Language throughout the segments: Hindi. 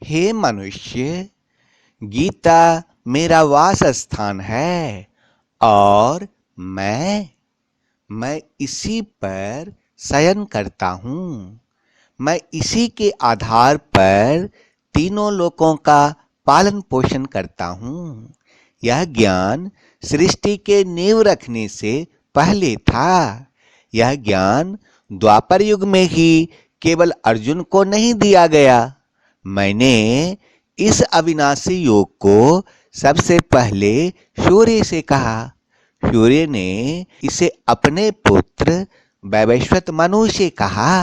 हे मनुष्य, गीता मेरा वास स्थान है और मैं इसी पर शयन करता हूँ। मैं इसी के आधार पर तीनों लोकों का पालन पोषण करता हूँ। यह ज्ञान सृष्टि के नींव रखने से पहले था। यह ज्ञान द्वापर युग में ही केवल अर्जुन को नहीं दिया गया। मैंने इस अविनाशी योग को सबसे पहले सूर्य से कहा। सूर्य ने इसे अपने पुत्र वैवस्वत मनु से कहा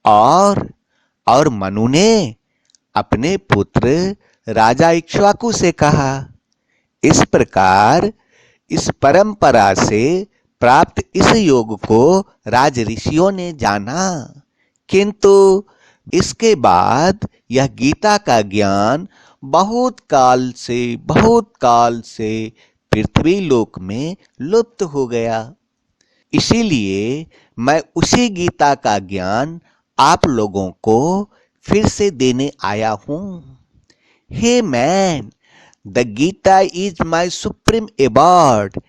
और मनु ने अपने पुत्र राजा इक्ष्वाकु से कहा। इस प्रकार इस परंपरा से प्राप्त इस योग को राज ऋषियों ने जाना, किंतु इसके बाद यह गीता का ज्ञान बहुत काल से पृथ्वी लोक में लुप्त हो गया। इसीलिए मैं उसी गीता का ज्ञान आप लोगों को फिर से देने आया हूं। Hey man, the Gita is my supreme award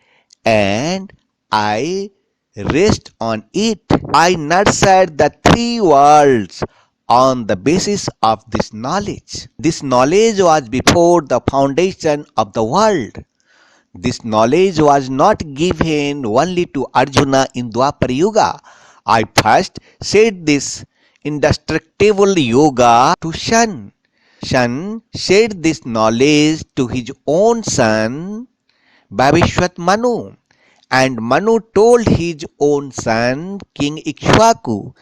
and I rest on it. I nurtured the three worlds on the basis of this knowledge. This knowledge was before the foundation of the world. This knowledge was not given only to Arjuna in Dwapar Yuga. I first said this indestructible yoga to Shan. Shan said this knowledge to his own son, Vavishwat Manu. And Manu told his own son, King Ikshvaku.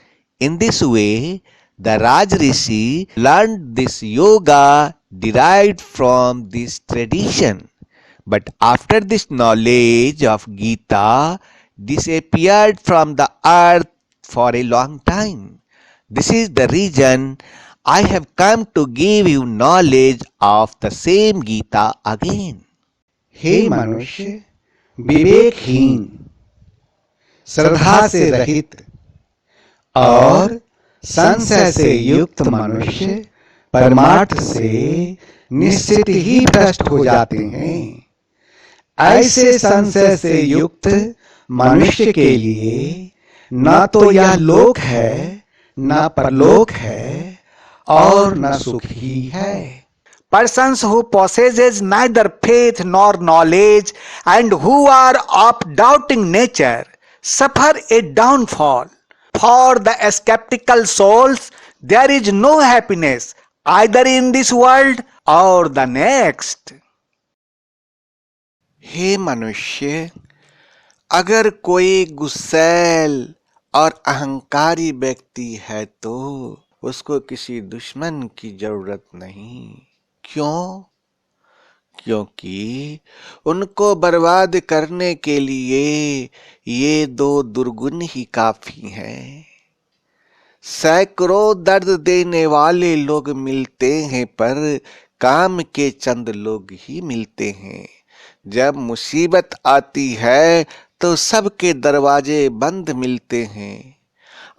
In this way, the Raj Rishi learned this yoga derived from this tradition. But after this knowledge of Gita disappeared from the earth for a long time. This is the reason I have come to give you knowledge of the same Gita again. हे मनुष्य, विवेकहीन, श्रद्धा से रहित और संशय से युक्त मनुष्य परमार्थ से निश्चित ही भ्रष्ट हो जाते हैं। ऐसे संशय से युक्त मनुष्य के लिए न तो यह लोक है, न परलोक है और न सुख ही है। Persons who possesses neither faith nor knowledge and who are of doubting nature suffer a downfall. For the skeptical souls, there is no happiness either in this world or the next. हे मनुष्य, अगर कोई गुस्सैल और अहंकारी व्यक्ति है तो उसको किसी दुश्मन की जरूरत नहीं। क्यों? क्योंकि उनको बर्बाद करने के लिए ये दो दुर्गुण ही काफी हैं। सैकड़ों दर्द देने वाले लोग मिलते हैं पर काम के चंद लोग ही मिलते हैं। जब मुसीबत आती है तो सबके दरवाजे बंद मिलते हैं।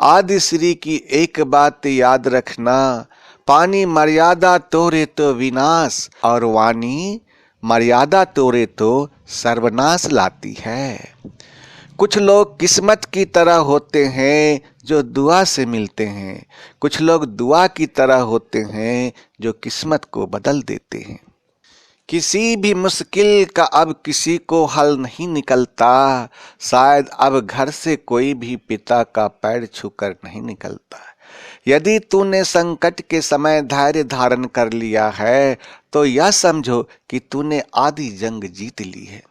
आदि श्री की एक बात याद रखना, पानी मर्यादा तोड़े तो विनाश और वाणी मर्यादा तोड़े तो सर्वनाश लाती है। कुछ लोग किस्मत की तरह होते हैं जो दुआ से मिलते हैं, कुछ लोग दुआ की तरह होते हैं जो किस्मत को बदल देते हैं। किसी भी मुश्किल का अब किसी को हल नहीं निकलता। शायद अब घर से कोई भी पिता का पैर छूकर नहीं निकलता। यदि तूने संकट के समय धैर्य धारण कर लिया है तो यह समझो कि तूने आधी जंग जीत ली है।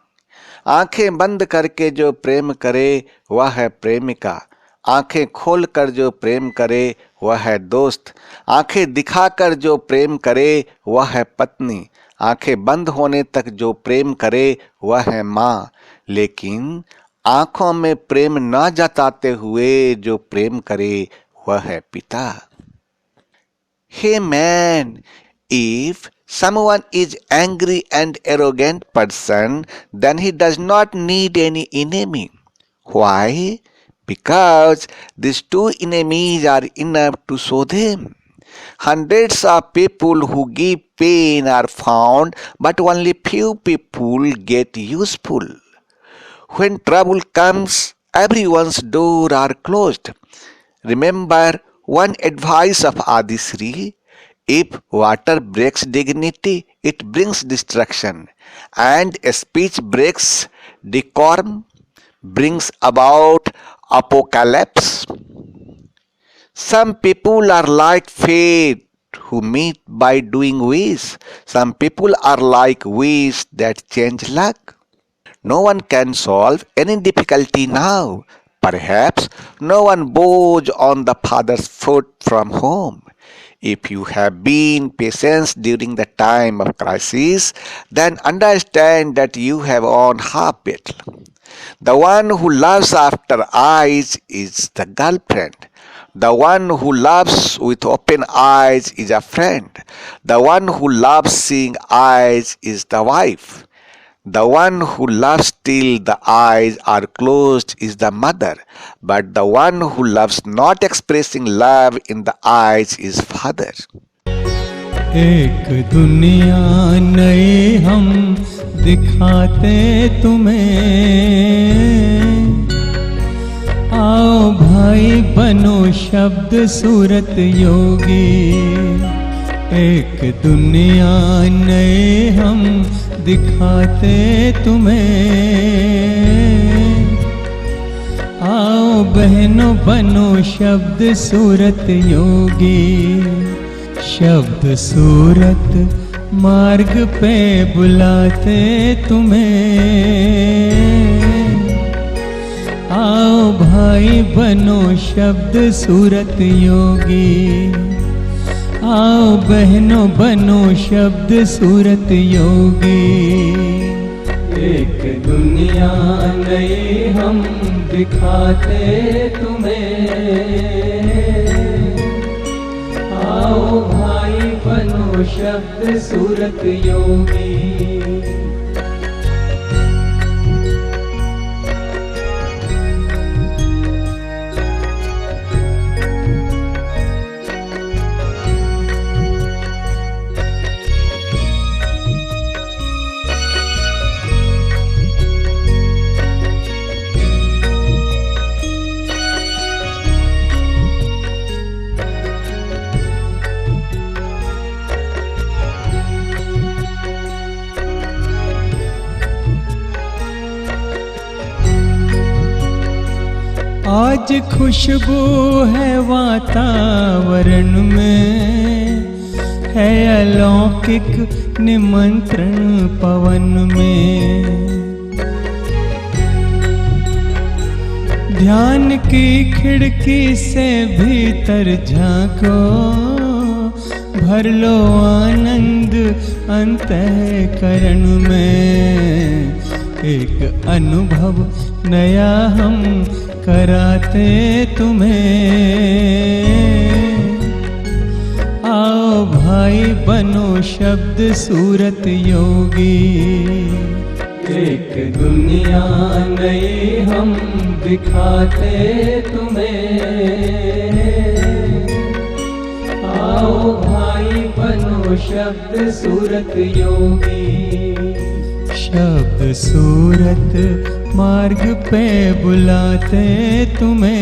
आंखें बंद करके जो प्रेम करे वह है प्रेमिका, आंखें खोल कर जो प्रेम करे वह है दोस्त, आंखें दिखाकर जो प्रेम करे वह है पत्नी, आंखें बंद होने तक जो प्रेम करे वह है माँ, लेकिन आंखों में प्रेम न जताते हुए जो प्रेम करे वह है पिता। Hey man, if someone is angry and arrogant person, then he does not need any enemy. Why? Because these two enemies are enough to show them. Hundreds of people who give pain are found, but only few people get useful. When trouble comes, everyone's door are closed. Remember one advice of Adisri: if water breaks dignity, it brings destruction, and speech breaks decorum, brings about apocalypse. Some people are like fate who meet by doing ways. Some people are like ways that change luck. No one can solve any difficulty now. Perhaps no one bows on the father's foot from home. If you have been patient during the time of crisis, then understand that you have won half battle. The one who loves after eyes is the girlfriend. The one who loves with open eyes is a friend. The one who loves seeing eyes is the wife. The one who loves till the eyes are closed is the mother, but the one who loves not expressing love in the eyes is father. एक दुनिया नई हम दिखाते तुम्हें, आओ भाई बनो शब्द सूरत योगी। एक दुनिया नई हम दिखाते तुम्हें, आओ बहनों बनो शब्द सूरत योगी। शब्द सूरत मार्ग पे बुलाते तुम्हें, आओ भाई बनो शब्द सूरत योगी। आओ बहनों बनो शब्द सूरत योगी। एक दुनिया नई हम दिखाते तुम्हें, आओ भाई बनो शब्द सूरत योगी। आज खुशबू है वातावरण में, है अलौकिक निमंत्रण पवन में। ध्यान की खिड़की से भीतर झांको, भर लो आनंद अंतःकरण में। एक अनुभव नया हम कराते तुम्हें, आओ भाई बनो शब्द सूरत योगी। एक दुनिया नई हम दिखाते तुम्हें, आओ भाई बनो शब्द सूरत योगी। शब्द सूरत मार्ग पे बुलाते तुम्हें,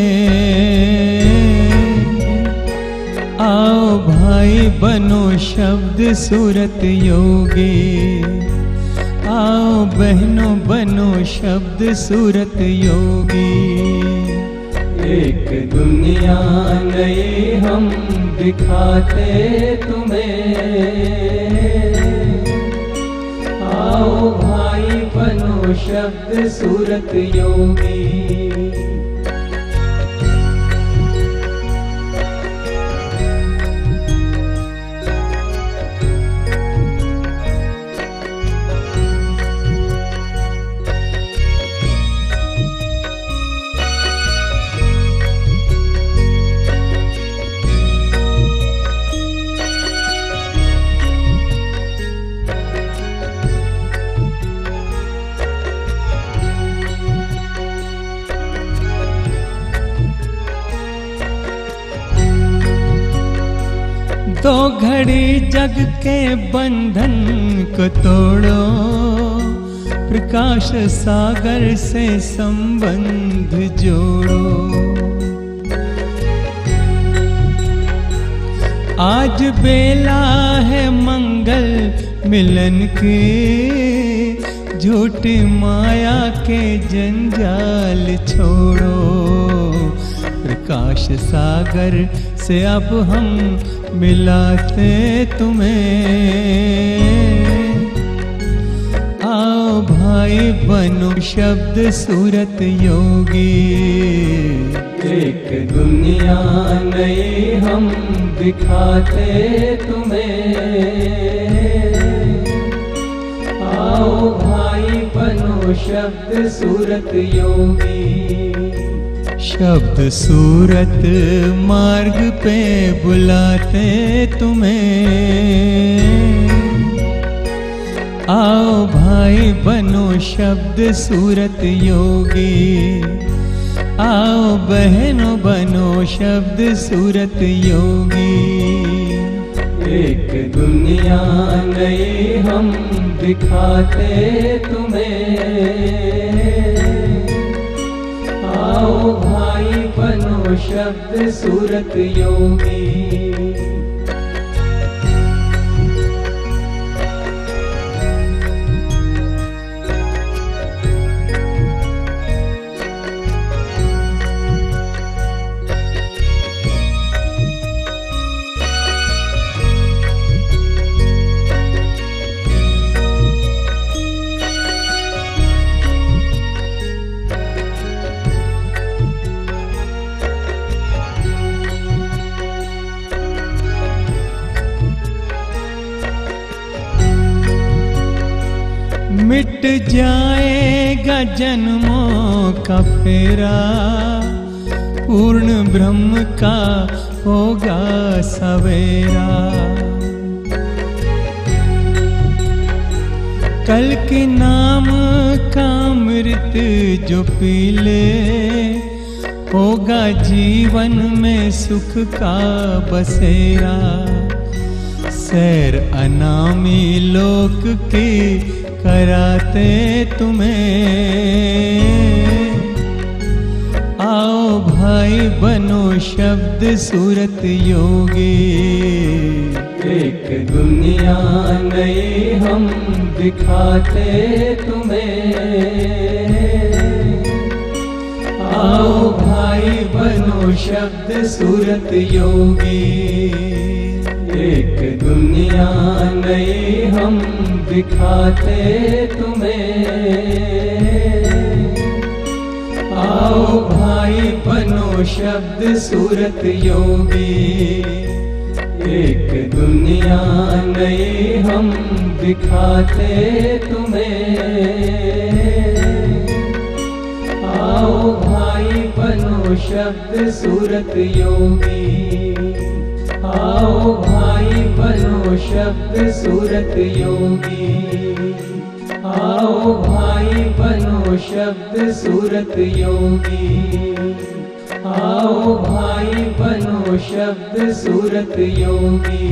आओ भाई बनो शब्द सूरत योगी। आओ बहनों बनो शब्द सूरत योगी। एक दुनिया नई हम दिखाते तुम्हें, आओ भाई बनो शब्द सूरत योगी। तो घड़ी जग के बंधन को तोड़ो, प्रकाश सागर से संबंध जोड़ो। आज बेला है मंगल मिलन की, झूठी माया के जंजाल छोड़ो। प्रकाश सागर से अब हम मिलाते तुम्हें, आओ भाई बनो शब्द सूरत योगी। एक दुनिया नई हम दिखाते तुम्हें, आओ भाई बनो शब्द सूरत योगी। शब्द सूरत मार्ग पे बुलाते तुम्हें, आओ भाई बनो शब्द सूरत योगी। आओ बहनों बनो शब्द सूरत योगी। एक दुनिया नई हम दिखाते तुम्हें, आओ भाई बनो शब्द सूरत योगी। मिट जाएगा जन्मों का फेरा, पूर्ण ब्रह्म का होगा सवेरा। कल के नाम का अमृत जो पी ले, होगा जीवन में सुख का बसेरा। सैर अनामी लोक की कराते तुम्हें, आओ भाई बनो शब्द सूरत योगी। एक दुनिया नई हम दिखाते तुम्हें, आओ भाई बनो शब्द सूरत योगी। एक दुनिया नई हम दिखाते तुम्हें, आओ भाई बनो शब्द सूरत योगी। एक दुनिया नई हम दिखाते तुम्हें, आओ भाई बनो शब्द सूरत योगी। आओ भाई बनो शब्द सूरत योगी। आओ भाई बनो शब्द सूरत योगी। आओ भाई बनो शब्द सूरत योगी।